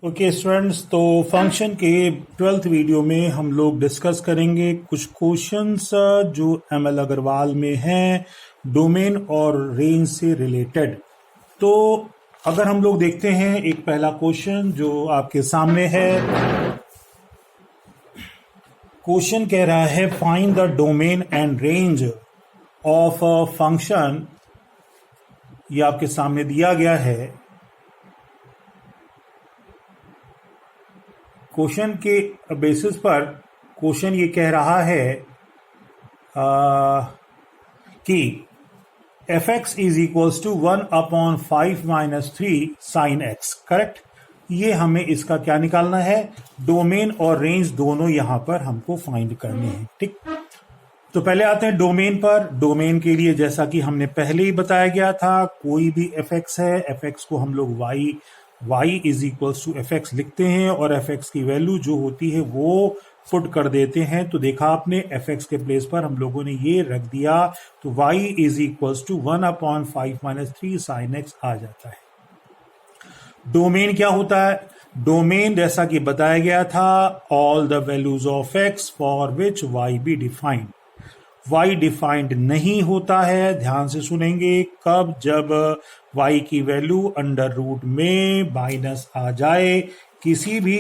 Okay students, तो function के 12th video में हम लोग डिस्कस करेंगे कुछ क्वेश्चंस जो एमएल अग्रवाल में हैं डोमेन और रेंज से रिलेटेड। तो अगर हम लोग देखते हैं एक पहला क्वेश्चन जो आपके सामने है। क्वेश्चन कह रहा है find the domain and range of a function. ये आपके सामने दिया गया है। क्वेश्चन के बेसिस पर क्वेश्चन ये कह रहा है कि f x is equals to 1/5 minus 3 sine x. Correct. ये हमें इसका क्या निकालना है, डोमेन और रेंज दोनों यहां पर हमको फाइंड करने हैं। ठीक, तो पहले आते हैं डोमेन पर। डोमेन के लिए जैसा कि हमने पहले ही बताया गया था, कोई भी एफ एक्स है, एफ एक्स को हम लोग y is equals to f x लिखते हैं और एफ एक्स की वैल्यू जो होती है वो पुट कर देते हैं। तो देखा आपने, एफ एक्स के प्लेस पर हम लोगों ने ये रख दिया, तो y is equals to 1/5 minus 3 sine x आ जाता है। डोमेन क्या होता है? डोमेन जैसा कि बताया गया था, all the values of x for which y be defined. y defined नहीं होता है, ध्यान से सुनेंगे, कब? जब y की वैल्यू अंडर रूट में माइनस आ जाए। किसी भी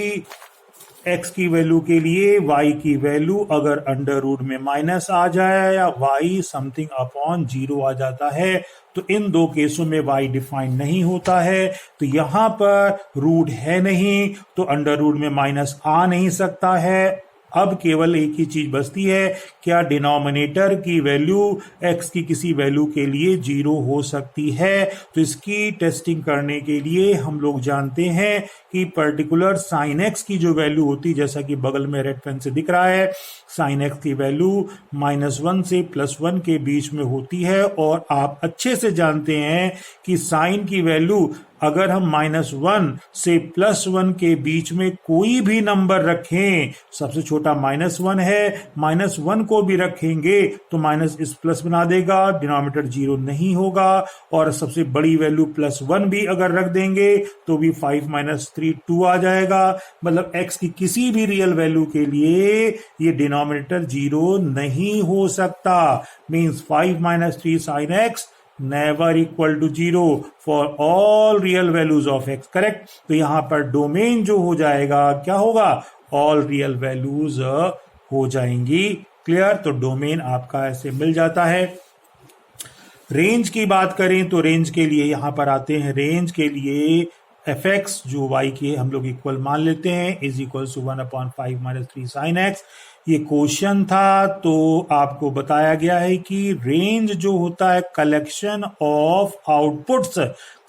x की वैल्यू के लिए y की वैल्यू अगर अंडर रूट में माइनस आ जाए या y समथिंग अपॉन 0 आ जाता है, तो इन दो केसों में y डिफाइंड नहीं होता है। तो यहां पर रूट है नहीं, तो अंडर रूट में माइनस आ नहीं सकता है। अब केवल एक ही चीज बचती है, क्या डिनोमिनेटर की वैल्यू x की किसी वैल्यू के लिए 0 हो सकती है? तो इसकी टेस्टिंग करने के लिए हम लोग जानते हैं कि पर्टिकुलर साइन x की जो वैल्यू होती है, जैसा कि बगल में रेड पेन से दिख रहा है, साइन x की वैल्यू -1 से +1 के बीच में होती है। और आप अच्छे से जानते हैं कि साइन की वैल्यू अगर हम -1 से +1 के बीच में कोई भी नंबर रखें, सबसे छोटा -1 है, -1 को भी रखेंगे तो माइनस इस प्लस बना देगा, डिनोमिनेटर 0 नहीं होगा। और सबसे बड़ी वैल्यू +1 भी अगर रख देंगे तो भी 5 - 3 2 आ जाएगा। मतलब x की किसी भी रियल वैल्यू के लिए ये डिनोमिनेटर 0 नहीं हो सकता। Means 5 - 3 sin x never equal to 0 for all real values of x। Correct. तो यहां पर डोमेन जो हो जाएगा, क्या होगा? ऑल रियल वैल्यूज हो जाएंगी। क्लियर। तो डोमेन आपका ऐसे मिल जाता है। रेंज की बात करें तो रेंज के लिए यहां पर आते हैं। रेंज के लिए एफ एक्स जो y के हम लोग इक्वल मान लेते हैं is equal to 1/5 minus 3 sine x. ये क्वेश्चन था, तो आपको बताया गया है कि रेंज जो होता है कलेक्शन ऑफ आउटपुट्स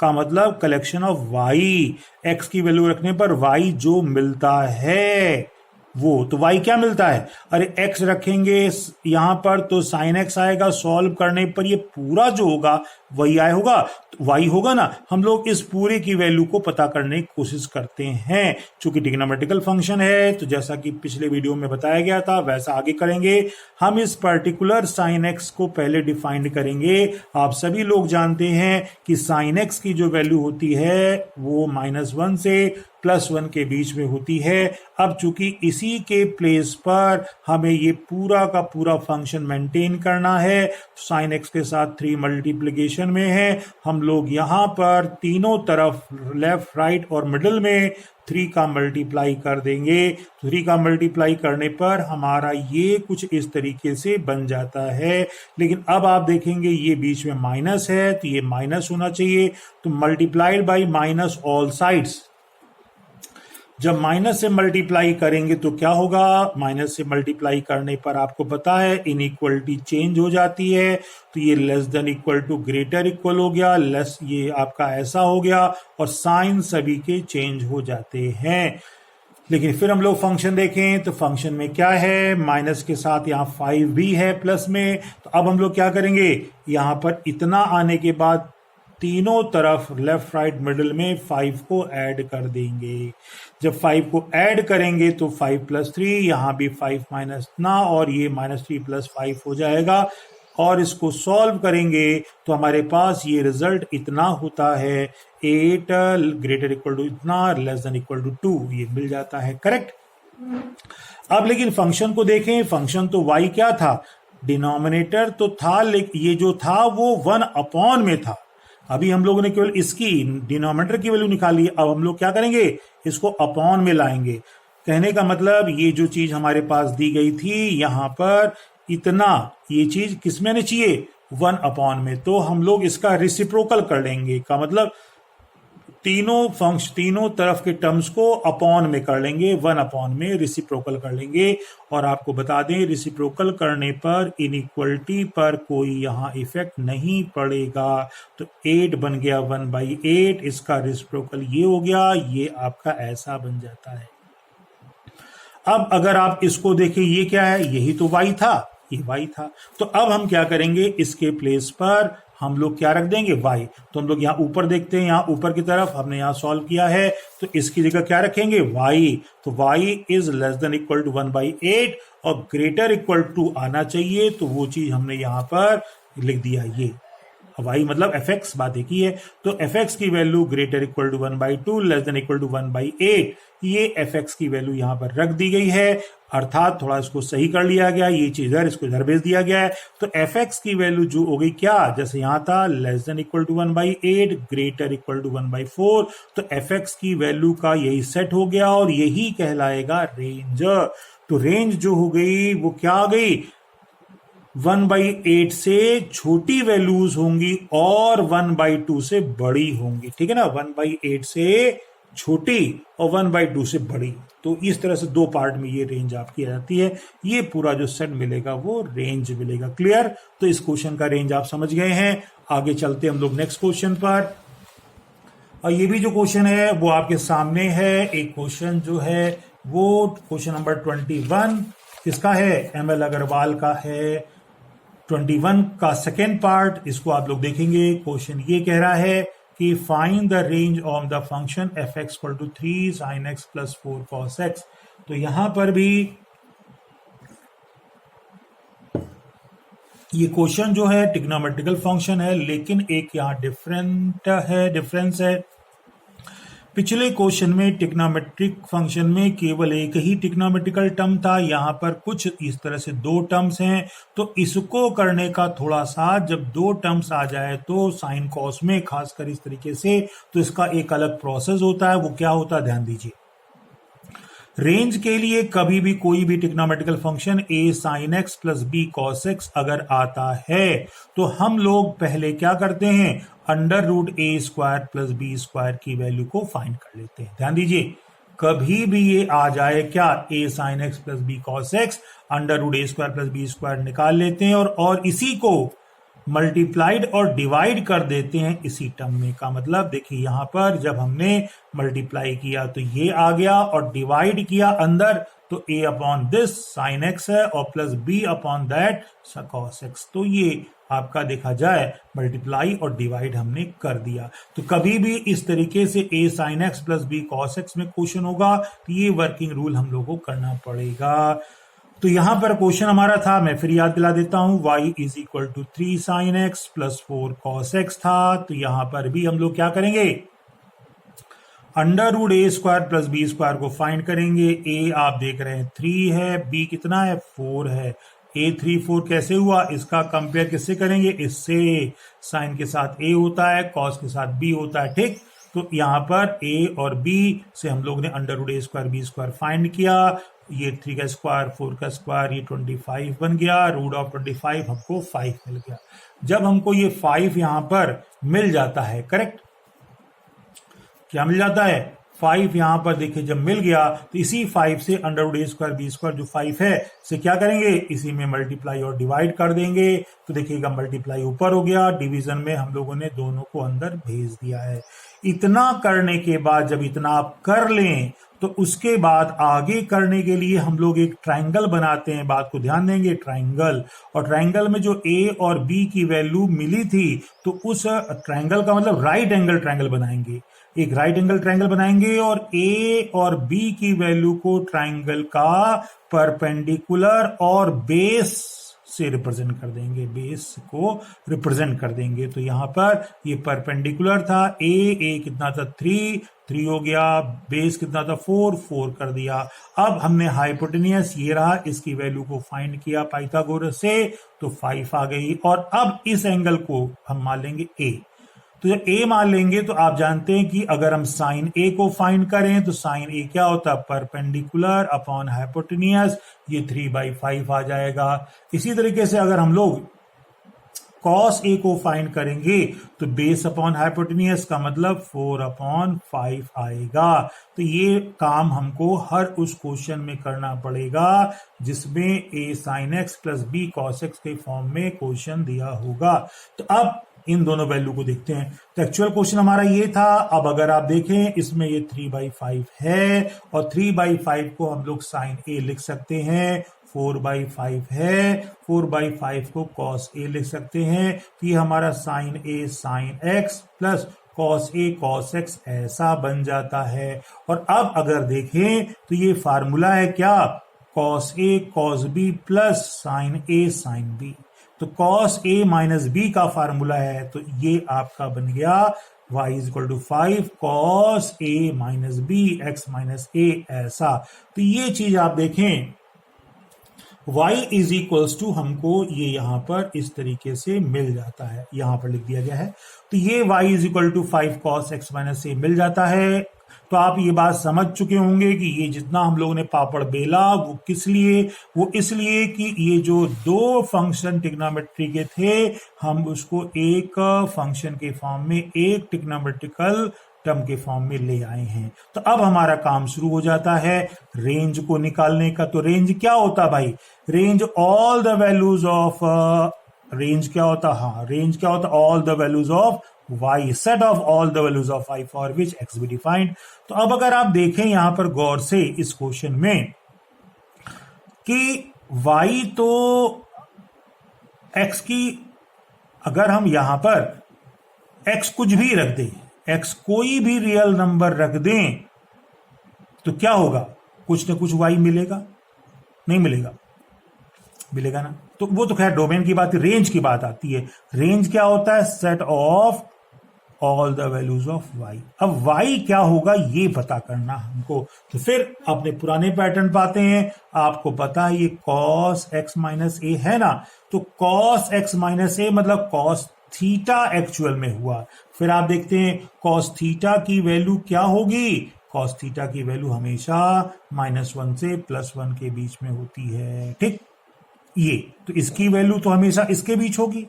का मतलब कलेक्शन ऑफ y। x की वैल्यू रखने पर y जो मिलता है वो, तो y क्या मिलता है? अरे x रखेंगे यहां पर तो साइन x आएगा, सॉल्व करने पर ये पूरा जो होगा वही आए होगा, तो y होगा ना। हम लोग इस पूरे की वैल्यू को पता करने की कोशिश करते हैं। चूंकि ट्रिग्नोमेट्रिकल फंक्शन है, तो जैसा कि पिछले वीडियो में बताया गया था वैसा आगे करेंगे। हम इस पर्टिकुलर साइन x को पहले डिफाइंड करेंगे। आप सभी लोग जानते हैं कि साइन x की जो वैल्यू होती है वो -1 से +1 के बीच में होती है। अब चूंकि इसी के प्लेस पर हमें ये पूरा का पूरा फंक्शन मेंटेन करना है, साइन x के साथ 3 मल्टीप्लिकेशन में है, हम लोग यहां पर तीनों तरफ लेफ्ट, राइट और मिडिल में 3 का मल्टीप्लाई कर देंगे। 3 का मल्टीप्लाई करने पर हमारा ये कुछ इस तरीके से बन जाता है। लेकिन अब आप देखेंगे ये बीच में माइनस है, तो ये माइनस होना चाहिए, तो multiplied by minus all sides. जब माइनस से मल्टीप्लाई करेंगे तो क्या होगा? माइनस से मल्टीप्लाई करने पर आपको पता है इनइक्वलिटी चेंज हो जाती है, तो ये less than equal to greater equal हो गया, लेस ये आपका ऐसा हो गया, और साइन सभी के चेंज हो जाते हैं। लेकिन फिर हम लोग फंक्शन देखें तो फंक्शन में क्या है, माइनस के साथ यहाँ 5 भी है प्लस में। तो अब हम लोग क्या करेंगे, यहाँ पर इतना आने के बाद तीनों तरफ लेफ्ट, राइट, मिडिल में 5 को ऐड कर देंगे। जब 5 को ऐड करेंगे तो 5 + 3, यहां भी 5 माइनस ना, और ये -3 + 5 हो जाएगा। और इसको सॉल्व करेंगे तो हमारे पास ये रिजल्ट इतना होता है 8 ग्रेटर इक्वल टू इतना लेस देन इक्वल टू 2, ये मिल जाता है। करेक्ट। अब लेकिन फंक्शन को देखें, फंक्शन तो y क्या था, डिनोमिनेटर तो था, लेकिन ये जो था वो 1 अपॉन में था। अभी हम लोगों ने केवल इसकी डिनोमिनेटर की वैल्यू निकाली, अब हम लोग क्या करेंगे, इसको अपॉन में लाएंगे। कहने का मतलब ये जो चीज हमारे पास दी गई थी यहां पर इतना, ये चीज किसमें आनी चाहिए, 1 अपॉन में, तो हम लोग इसका रिसिप्रोकल कर लेंगे। का मतलब तीनों तरफ के टर्म्स को अपॉन में कर लेंगे, 1 अपॉन में रिसिप्रोकल कर लेंगे। और आपको बता दें रिसिप्रोकल करने पर इनइक्वलिटी पर कोई यहां इफेक्ट नहीं पड़ेगा, तो 8 बन गया 1/8, इसका रिसिप्रोकल ये हो गया, ये आपका ऐसा बन जाता है। अब अगर आप इसको देखें, ये क्या है, यही तो y था, ये y था, तो अब हम क्या करेंगे, इसके प्लेस पर हम लोग क्या रख देंगे, y। तो हम लोग यहां ऊपर देखते हैं, यहां ऊपर की तरफ हमने यहां सॉल्व किया है, तो इसकी जगह क्या रखेंगे, y। तो y is less than equal to 1/8 और ग्रेटर इक्वल टू आना चाहिए, तो वो चीज हमने यहां पर लिख दिया, ये y मतलब fx, बात एक ही है। तो fx की value greater equal to 1/2 less than equal to 1/8, ये fx की वैल्यू यहां पर रख दी गई है, अर्थात थोड़ा इसको सही कर लिया गया, ये चीज इधर, इसको इधर भेज दिया गया है। तो fx की वैल्यू जो हो गई क्या, जैसे यहां था less than equal to 1/8 greater equal to 1/4, तो fx की वैल्यू का यही सेट हो गया और यही कहलाएगा रेंज। तो रेंज जो हो गई वो क्या आ गई, 1/8 से छोटी वैल्यूज होंगी और 1/2 से बड़ी होंगी, ठीक है ना, 1/8 से छोटी और 1/2 से बड़ी। तो इस तरह से 2 पार्ट में ये रेंज आपकी आ जाती है, ये पूरा जो सेट मिलेगा वो रेंज मिलेगा। क्लियर। तो इस क्वेश्चन का रेंज आप समझ गए हैं। आगे चलते हम लोग नेक्स्ट क्वेश्चन पर, और ये भी जो क्वेश्चन है वो आपके सामने है। एक क्वेश्चन जो है वो क्वेश्चन नंबर 21 किसका है, ML अग्रवाल का है। 21 का सेकेंड पार्ट, इसको आप लोग देखेंगे। क्वेश्चन ये कह रहा है कि find the range of the function f(x) equal to 3 sin x plus 4 cos x। तो यहां पर भी ये क्वेश्चन जो है ट्रिग्नोमेट्रिकल फंक्शन है, लेकिन एक यहां डिफरेंस है। पिछले क्वेश्चन में ट्रिग्नोमेट्रिक फंक्शन में केवल एक ही ट्रिग्नोमेट्रिकल टर्म था, यहां पर कुछ इस तरह से 2 टर्म्स हैं। तो इसको करने का थोड़ा सा, जब 2 टर्म्स आ जाए तो साइन कॉस में खासकर इस तरीके से, तो इसका एक अलग प्रोसेस होता है। वो क्या होता है, ध्यान दीजिए। रेंज के लिए कभी भी कोई भी trigonometrical function a sin x plus b cos x अगर आता है तो हम लोग पहले क्या करते हैं, √a² प्लस b² की वैल्यू को फाइंड कर लेते हैं। ध्यान दीजिए, कभी भी ये आ जाए क्या, a sin x plus b cos x, √a² plus b² निकाल लेते हैं और इसी को मल्टीप्लाइड और डिवाइड कर देते हैं इसी टर्म में। का मतलब देखिए, यहां पर जब हमने मल्टीप्लाई किया तो ये आ गया और डिवाइड किया अंदर, तो a upon this sine x है और plus b upon that cos x। तो ये आपका देखा जाए मल्टीप्लाई और डिवाइड हमने कर दिया। तो कभी भी इस तरीके से a sin x plus b cos x में क्वेश्चन होगा तो ये वर्किंग रूल हम लोगों को करना पड़ेगा। तो यहां पर क्वेश्चन हमारा था, मैं फिर याद दिला देता हूं, y is equal to 3 sin x plus 4 cos x था। तो यहां पर भी हम लोग क्या करेंगे, √a² प्लस b² को फाइंड करेंगे। a आप देख रहे हैं 3 है, b कितना है 4 है। a 3 4 कैसे हुआ, इसका कंपेयर किससे करेंगे, इससे। साइन के साथ a होता है, cos के साथ b होता है, ठीक। तो यहां पर a और b से हम लोग ने √a² b² फाइंड किया। ये 3 का स्क्वायर 4 का स्क्वायर, ये 25 बन गया। √25 हमको 5 मिल गया। जब हमको ये 5 यहां पर मिल जाता है, करेक्ट, क्या मिल जाता है, 5 यहां पर देखिए जब मिल गया तो इसी 5 से √a² b² जो 5 है से क्या करेंगे, इसी में मल्टीप्लाई और डिवाइड कर देंगे। तो देखिएगा मल्टीप्लाई ऊपर हो गया, डिवीजन में हम लोगों ने दोनों को अंदर भेज दिया है। इतना करने के बाद, जब इतना आप कर लें तो उसके बाद आगे करने के लिए हम लोग एक ट्रायंगल बनाते हैं। बात को ध्यान देंगे, ट्रायंगल, और ट्रायंगल में जो a और b की वैल्यू मिली थी तो उस ट्रायंगल का मतलब राइट एंगल ट्रायंगल बनाएंगे। एक राइट एंगल ट्रायंगल बनाएंगे और a और b की वैल्यू को ट्रायंगल का परपेंडिकुलर और बेस से रिप्रेजेंट कर देंगे, बेस को रिप्रेजेंट कर देंगे। तो यहां पर ये परपेंडिकुलर था, ए कितना था 3 हो गया, बेस कितना था 4 कर दिया। अब हमने हाइपोटेनियस ये रहा, इसकी वैल्यू को फाइंड किया पाइथागोरस से, तो 5 आ गई। और अब इस एंगल को हम मान लेंगे ए। तो जब ए मान लेंगे तो आप जानते हैं कि अगर हम साइन ए को फाइंड करें तो साइन ए क्या होता है, परपेंडिकुलर अपॉन हाइपोटेनियस, ये 3/5 आ जाएगा। इसी तरीके से अगर हम लोग कॉस ए को फाइंड करेंगे तो बेस अपॉन हाइपोटेनियस का मतलब 4/5 आएगा। तो ये काम हमको हर उस क्वेश्चन में करना पड़ेगा जिसमें A sine x plus B cos x के फॉर्म में क्वेश्चन दिया होगा। तो अब इन दोनों वैल्यू को देखते हैं। तो एक्चुअल क्वेश्चन हमारा ये था। अब अगर आप देखें इसमें ये 3/5 है और 3/5 को हम लोग साइन ए लिख सकते हैं, 4/5 है, 4/5 को कॉस ए लिख सकते हैं। तो ये हमारा sign A sine x plus cos A cos x ऐसा बन जाता है। और अब अगर देखें तो ये फार्मूला है क्या, cos A cos B plus sign A sine B. तो कॉस ए माइनस बी का फार्मूला है, तो ये आपका बन गया y = 5 cos A minus B x minus ए ऐसा। तो ये चीज आप देखें, y = हमको ये यहां पर इस तरीके से मिल जाता है, यहां पर लिख दिया गया है। तो ये y = 5 कॉस एक्स माइनस ए मिल जाता है। तो आप ये बात समझ चुके होंगे कि ये जितना हम लोगों ने पापड़ बेला वो किस लिए, वो इसलिए कि ये जो दो फंक्शन ट्रिग्नोमेट्री के थे हम उसको एक फंक्शन के फॉर्म में, एक ट्रिग्नोमेट्रिकल टर्म के फॉर्म में ले आए हैं। तो अब हमारा काम शुरू हो जाता है रेंज को निकालने का। तो रेंज क्या होता भाई, range all the values of, range क्या होता, हाँ रेंज क्या होता, all the values of y, set of all the values of y for which x be defined। तो अब अगर आप देखें यहां पर गौर से इस क्वेश्चन में कि y तो x की, अगर हम यहां पर x कुछ भी रख दें, x कोई भी रियल नंबर रख दें तो क्या होगा, कुछ ना कुछ y मिलेगा, नहीं मिलेगा, मिलेगा ना। तो वो तो खैर डोमेन की बात, रेंज की बात आती है। रेंज क्या होता है, set of all the values of y। अब y क्या होगा ये पता करना हमको। तो फिर अपने पुराने पैटर्न पाते हैं, आपको पता है ये cos x माइनस ए है ना, तो cos x माइनस ए मतलब cos थीटा एक्चुअल में हुआ। फिर आप देखते हैं cos थीटा की वैल्यू क्या होगी, cos थीटा की वैल्यू हमेशा -1 से +1 के बीच में होती है, ठीक। ये तो इसकी वैल्यू तो हमेशा इसके बीच होगी।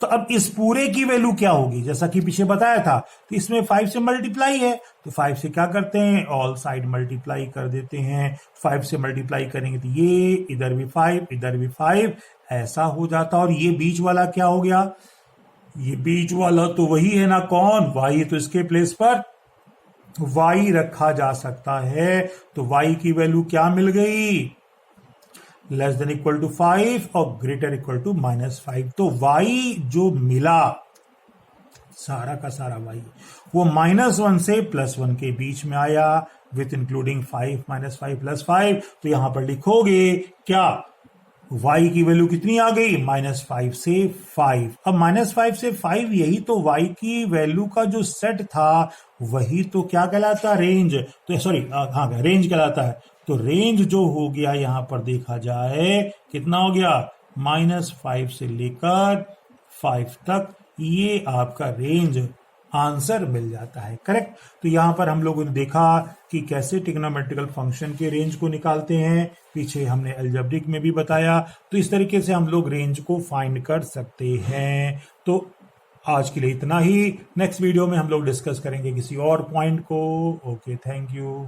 तो अब इस पूरे की वैल्यू क्या होगी, जैसा कि पीछे बताया था, तो इसमें 5 से मल्टीप्लाई है, तो 5 से क्या करते हैं, ऑल साइड मल्टीप्लाई कर देते हैं। 5 से मल्टीप्लाई करेंगे तो ये इधर भी 5 इधर भी 5 ऐसा हो जाता। और ये बीच वाला क्या हो गया, ये बीच वाला तो वही है ना, कौन, y। तो इसके प्लेस पर y रखा जा सकता है। तो y की वैल्यू क्या मिल गई, < 5 और greater = -5। तो y जो मिला सारा का सारा y वो -1 से +1 के बीच में आया, विथ इंक्लूडिंग 5 -5 +5। तो यहां पर लिखोगे क्या, y की वैल्यू कितनी आ गई, -5 से 5। अब -5 से 5 यही तो y की वैल्यू का जो सेट था वही तो क्या कहलाता, रेंज। तो सॉरी हाँ रेंज कहलाता है। तो रेंज जो हो गया यहां पर देखा जाए कितना हो गया, -5 से लेकर 5 तक, ये आपका रेंज आंसर मिल जाता है, करेक्ट। तो यहां पर हम लोगों ने देखा कि कैसे ट्रिग्नोमेट्रिकल फंक्शन के रेंज को निकालते हैं, पीछे हमने अलजेब्रिक में भी बताया। तो इस तरीके से हम लोग रेंज को फाइंड कर सकते हैं। तो आज के लिए इतना ही, नेक्स्ट वीडियो में हम लोग डिस्कस करेंगे किसी और पॉइंट को। Okay, thank you.